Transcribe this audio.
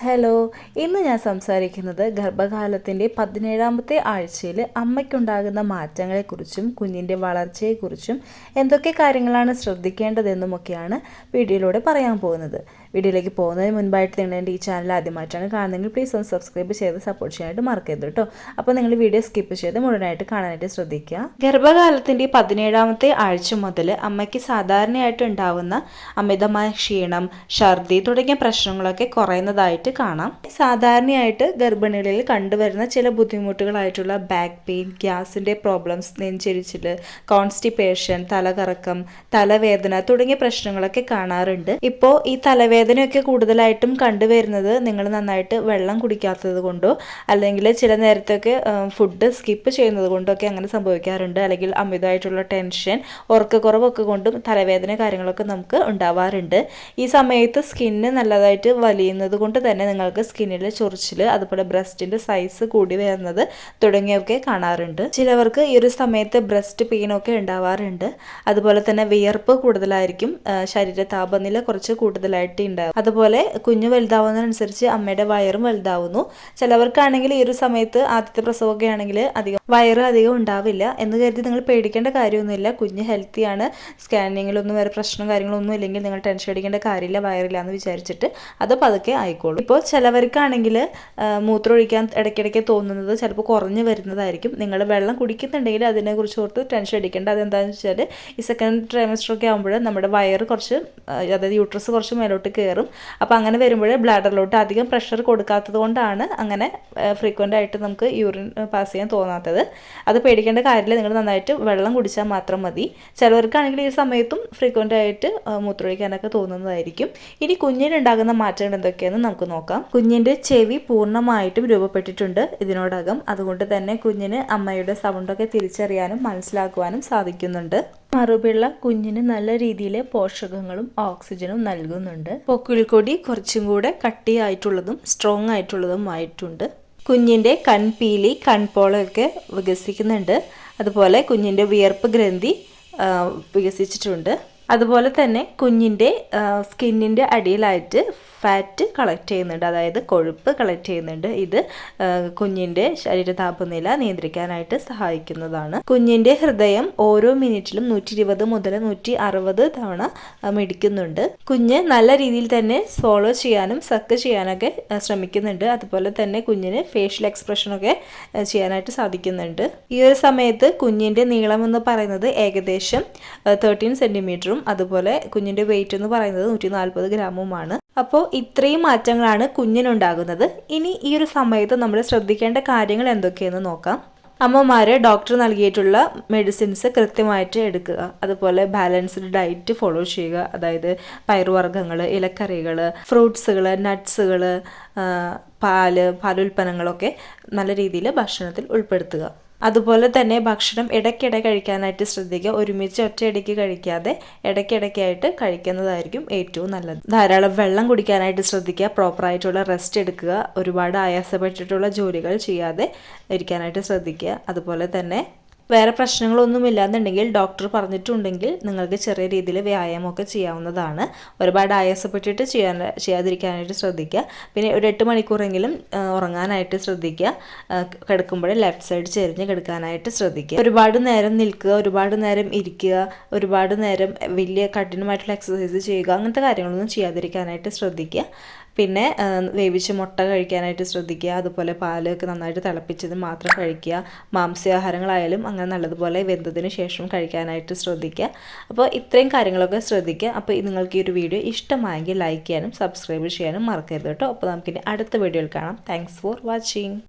Hello, ഇന്ന് ഞാൻ സംസാരിക്കുന്നത് ഗർഭകാലത്തിൻ്റെ 17ാമത്തെ ആഴ്ചയിൽ അമ്മയ്ക്കുണ്ടാകുന്ന മാറ്റങ്ങളെക്കുറിച്ചും കുഞ്ഞിൻ്റെ വളർച്ചയെക്കുറിച്ചും എന്തൊക്കെ കാര്യങ്ങളാണ് ശ്രദ്ധിക്കേണ്ടതെന്നുമൊക്കെയാണ് വീഡിയോയിലൂടെ പറയാൻ പോകുന്നത്. വീഡിയോയിലേക്ക് പോകുന്നതിന് മുൻപായിട്ട് നിങ്ങൾ എൻ്റെ ഈ ചാനൽ ആദ്യമായിട്ടാണ് കാണുന്നതെങ്കിൽ പ്ലീസ് ഒന്ന് സബ്സ്ക്രൈബ് ചെയ്ത് സപ്പോർട്ട് ചെയ്യാനായിട്ട് മറക്കരുത് കേട്ടോ. അപ്പോൾ നിങ്ങൾ വീഡിയോ സ്കിപ്പ് ചെയ്ത് മുഴുവനായിട്ട് കാണാനായിട്ട് ശ്രദ്ധിക്കുക. ഗർഭകാലത്തിൻ്റെ 17ാമത്തെ ആഴ്ച മുതൽ അമ്മയ്ക്ക് സാധാരണയായിട്ട് ഉണ്ടാവുന്ന അമിതമായ ക്ഷീണം, ഛർദി തുടങ്ങിയ പ്രശ്നങ്ങളൊക്കെ കുറയുന്നതായിട്ട് കാണാം. സാധാരണയായിട്ട് ഗർഭിണികളിൽ കണ്ടുവരുന്ന ചില ബുദ്ധിമുട്ടുകളായിട്ടുള്ള ബാക്ക് പെയിൻ, ഗ്യാസിന്റെ പ്രോബ്ലംസ്, നെഞ്ചെരിച്ചിൽ, കോൺസ്റ്റിപ്പേഷൻ, തലകറക്കം, തലവേദന തുടങ്ങിയ പ്രശ്നങ്ങളൊക്കെ കാണാറുണ്ട്. ഇപ്പോൾ ഈ തലവേദനയൊക്കെ കൂടുതലായിട്ടും കണ്ടുവരുന്നത് നിങ്ങൾ നന്നായിട്ട് വെള്ളം കുടിക്കാത്തത് കൊണ്ടോ അല്ലെങ്കിൽ ചില നേരത്തൊക്കെ ഫുഡ് സ്കിപ്പ് ചെയ്യുന്നത് കൊണ്ടൊക്കെ അങ്ങനെ സംഭവിക്കാറുണ്ട്. അല്ലെങ്കിൽ അമിതമായിട്ടുള്ള ടെൻഷൻ, ഉറക്കക്കുറവൊക്കെ കൊണ്ടും തലവേദന കാര്യങ്ങളൊക്കെ നമുക്ക് ഉണ്ടാവാറുണ്ട്. ഈ സമയത്ത് സ്കിന്ന് നല്ലതായിട്ട് വലിയുന്നത് കൊണ്ട് തന്നെ നിങ്ങൾക്ക് സ്കിന്നിലെ ചൊറിച്ചിൽ, അതുപോലെ ബ്രസ്റ്റിന്റെ സൈസ് കൂടി വരുന്നത് തുടങ്ങിയൊക്കെ കാണാറുണ്ട്. ചിലവർക്ക് ഈ ഒരു സമയത്ത് ബ്രസ്റ്റ് പെയിനൊക്കെ ഉണ്ടാവാറുണ്ട്. അതുപോലെ തന്നെ വിയർപ്പ് കൂടുതലായിരിക്കും, ശരീര താപനില കുറച്ച് കൂടുതലായിട്ട് ഉണ്ടാവും. അതുപോലെ കുഞ്ഞു വലുതാവുന്നതിനനുസരിച്ച് അമ്മയുടെ വയറും വലുതാവുന്നു. ചിലവർക്കാണെങ്കിൽ ഈ ഒരു സമയത്ത് ആദ്യത്തെ പ്രസവമൊക്കെ ആണെങ്കിൽ വയറ് അധികം ഉണ്ടാവില്ല എന്ന് കരുതി നിങ്ങൾ പേടിക്കേണ്ട കാര്യമൊന്നുമില്ല. കുഞ്ഞ് ഹെൽത്തിയാണ്, സ്കാനിങ്ങിലൊന്നും വേറെ പ്രശ്നം കാര്യങ്ങളൊന്നും ഇല്ലെങ്കിൽ നിങ്ങൾ ടെൻഷൻ അടിക്കേണ്ട കാര്യമില്ല, വയറില്ല എന്ന് വിചാരിച്ചിട്ട് അത് പതുക്കെ ആയിക്കോളും. ഇപ്പോൾ ചിലവർക്കാണെങ്കിൽ മൂത്രമൊഴിക്കാൻ ഇടയ്ക്കിടയ്ക്ക് തോന്നുന്നത് ചിലപ്പോൾ കുറഞ്ഞു വരുന്നതായിരിക്കും. നിങ്ങൾ വെള്ളം കുടിക്കുന്നുണ്ടെങ്കിൽ അതിനെക്കുറിച്ച് ഓർത്ത് ടെൻഷൻ അടിക്കേണ്ട. അതെന്താണെന്ന് വെച്ചാൽ ഈ സെക്കൻഡ് ട്രൈമസ്റ്റർ ഒക്കെ ആകുമ്പോൾ നമ്മുടെ വയറ് കുറച്ച്, അതായത് യൂട്രസ് കുറച്ച് മേലോട്ട് കയറും. അപ്പോൾ അങ്ങനെ വരുമ്പോൾ ബ്ലാഡറിലോട്ട് അധികം പ്രഷർ കൊടുക്കാത്തത് കൊണ്ടാണ് അങ്ങനെ ഫ്രീക്വൻ്റ് ആയിട്ട് നമുക്ക് യൂറിൻ പാസ് ചെയ്യാൻ തോന്നാത്തത്. അത് പേടിക്കേണ്ട കാര്യമില്ല, നിങ്ങൾ നന്നായിട്ട് വെള്ളം കുടിച്ചാൽ മാത്രം മതി. ചിലവർക്കാണെങ്കിൽ ഈ സമയത്തും ഫ്രീക്വൻ്റ് ആയിട്ട് മൂത്രമൊഴിക്കാനൊക്കെ തോന്നുന്നതായിരിക്കും. ഇനി കുഞ്ഞിനുണ്ടാകുന്ന മാറ്റങ്ങൾ എന്തൊക്കെയാണെന്ന് നമുക്ക് നോക്കാം. കുഞ്ഞിൻ്റെ ചെവി പൂർണ്ണമായിട്ടും രൂപപ്പെട്ടിട്ടുണ്ട് ഇതിനോടകം. അതുകൊണ്ട് തന്നെ കുഞ്ഞിന് അമ്മയുടെ സൗണ്ടൊക്കെ തിരിച്ചറിയാനും മനസ്സിലാക്കുവാനും സാധിക്കുന്നുണ്ട്. മറുപിള്ള കുഞ്ഞിന് നല്ല രീതിയിൽ പോഷകങ്ങളും ഓക്സിജനും നൽകുന്നുണ്ട്. പൊക്കിൾക്കൊടി കുറച്ചും കൂടെ കട്ടിയായിട്ടുള്ളതും സ്ട്രോങ് ആയിട്ടുള്ളതുമായിട്ടുണ്ട്. കുഞ്ഞിൻ്റെ കൺപീലി, കൺപോളയൊക്കെ വികസിക്കുന്നുണ്ട്. അതുപോലെ കുഞ്ഞിൻ്റെ വിയർപ്പ് ഗ്രന്ഥി വികസിച്ചിട്ടുണ്ട്. അതുപോലെ തന്നെ കുഞ്ഞിൻ്റെ സ്കിന്നിൻ്റെ അടിയിലായിട്ട് ഫാറ്റ് കളക്ട് ചെയ്യുന്നുണ്ട്, അതായത് കൊഴുപ്പ് കളക്ട് ചെയ്യുന്നുണ്ട്. ഇത് കുഞ്ഞിൻ്റെ ശരീര താപനില നിയന്ത്രിക്കാനായിട്ട് സഹായിക്കുന്നതാണ്. കുഞ്ഞിൻ്റെ ഹൃദയം ഓരോ മിനിറ്റിലും 120 മുതൽ 160 തവണ മിടിക്കുന്നുണ്ട്. കുഞ്ഞ് നല്ല രീതിയിൽ തന്നെ സ്വോളോ ചെയ്യാനും സക്ക് ചെയ്യാനൊക്കെ ശ്രമിക്കുന്നുണ്ട്. അതുപോലെ തന്നെ കുഞ്ഞിന് ഫേഷ്യൽ എക്സ്പ്രഷനൊക്കെ ചെയ്യാനായിട്ട് സാധിക്കുന്നുണ്ട്. ഈ ഒരു സമയത്ത് കുഞ്ഞിൻ്റെ നീളം എന്ന് പറയുന്നത് ഏകദേശം 13 സെൻറ്റിമീറ്ററും അതുപോലെ കുഞ്ഞിൻ്റെ വെയിറ്റ് എന്ന് പറയുന്നത് 140 ഗ്രാമുമാണ്. അപ്പോൾ ഇത്രയും മാറ്റങ്ങളാണ് കുഞ്ഞിനുണ്ടാകുന്നത്. ഇനി ഈ ഒരു സമയത്ത് നമ്മൾ ശ്രദ്ധിക്കേണ്ട കാര്യങ്ങൾ എന്തൊക്കെയെന്ന് നോക്കാം. അമ്മമാർ ഡോക്ടർ നൽകിയിട്ടുള്ള മെഡിസിൻസ് കൃത്യമായിട്ട് എടുക്കുക. അതുപോലെ ബാലൻസ്ഡ് ഡയറ്റ് ഫോളോ ചെയ്യുക. അതായത് പയറുവർഗ്ഗങ്ങൾ, ഇലക്കറികൾ, ഫ്രൂട്ട്സുകൾ, നട്ട്സുകൾ, പാലുൽപ്പന്നങ്ങളൊക്കെ നല്ല രീതിയിൽ ഭക്ഷണത്തിൽ ഉൾപ്പെടുത്തുക. അതുപോലെ തന്നെ ഭക്ഷണം ഇടയ്ക്കിടെ കഴിക്കാനായിട്ട് ശ്രദ്ധിക്കുക. ഒരുമിച്ച് ഒറ്റയടിക്ക് കഴിക്കാതെ ഇടയ്ക്കിടയ്ക്കായിട്ട് കഴിക്കുന്നതായിരിക്കും ഏറ്റവും നല്ലത്. ധാരാളം വെള്ളം കുടിക്കാനായിട്ട് ശ്രദ്ധിക്കുക. പ്രോപ്പറായിട്ടുള്ള റെസ്റ്റ് എടുക്കുക. ഒരുപാട് ആയാസപ്പെട്ടിട്ടുള്ള ജോലികൾ ചെയ്യാതെ ഇരിക്കാനായിട്ട് ശ്രദ്ധിക്കുക. അതുപോലെ തന്നെ വേറെ പ്രശ്നങ്ങളൊന്നുമില്ലാന്നുണ്ടെങ്കിൽ ഡോക്ടർ പറഞ്ഞിട്ടുണ്ടെങ്കിൽ നിങ്ങൾക്ക് ചെറിയ രീതിയിൽ വ്യായാമമൊക്കെ ചെയ്യാവുന്നതാണ്. ഒരുപാട് ആയാസപ്പെട്ടിട്ട് ചെയ്യാതിരിക്കാനായിട്ട് ശ്രദ്ധിക്കുക. പിന്നെ ഒരു 8 മണിക്കൂറെങ്കിലും ഉറങ്ങാനായിട്ട് ശ്രദ്ധിക്കുക. കിടക്കുമ്പോൾ ലെഫ്റ്റ് സൈഡ് ചെരിഞ്ഞ് കിടക്കാനായിട്ട് ശ്രദ്ധിക്കുക. ഒരുപാട് നേരം നിൽക്കുക, ഒരുപാട് നേരം ഇരിക്കുക, ഒരുപാട് നേരം വലിയ കഠിനമായിട്ടുള്ള എക്സസൈസ് ചെയ്യുക, അങ്ങനത്തെ കാര്യങ്ങളൊന്നും ചെയ്യാതിരിക്കാനായിട്ട് ശ്രദ്ധിക്കുക. പിന്നെ വേവിച്ച മുട്ട കഴിക്കാനായിട്ട് ശ്രദ്ധിക്കുക. അതുപോലെ പാലൊക്കെ നന്നായിട്ട് തിളപ്പിച്ചത് മാത്രം കഴിക്കുക. മാംസ്യാഹാരങ്ങളായാലും അങ്ങനെ നല്ലതുപോലെ വെന്തതിന് ശേഷം കഴിക്കാനായിട്ട് ശ്രദ്ധിക്കുക. അപ്പോൾ ഇത്രയും കാര്യങ്ങളൊക്കെ ശ്രദ്ധിക്കുക. അപ്പോൾ നിങ്ങൾക്ക് ഈ ഒരു വീഡിയോ ഇഷ്ടമായെങ്കിൽ ലൈക്ക് ചെയ്യാനും സബ്സ്ക്രൈബ് ചെയ്യാനും മറക്കരുത് കേട്ടോ. അപ്പോൾ നമുക്കിനി അടുത്ത വീഡിയോയിൽ കാണാം. Thanks for watching.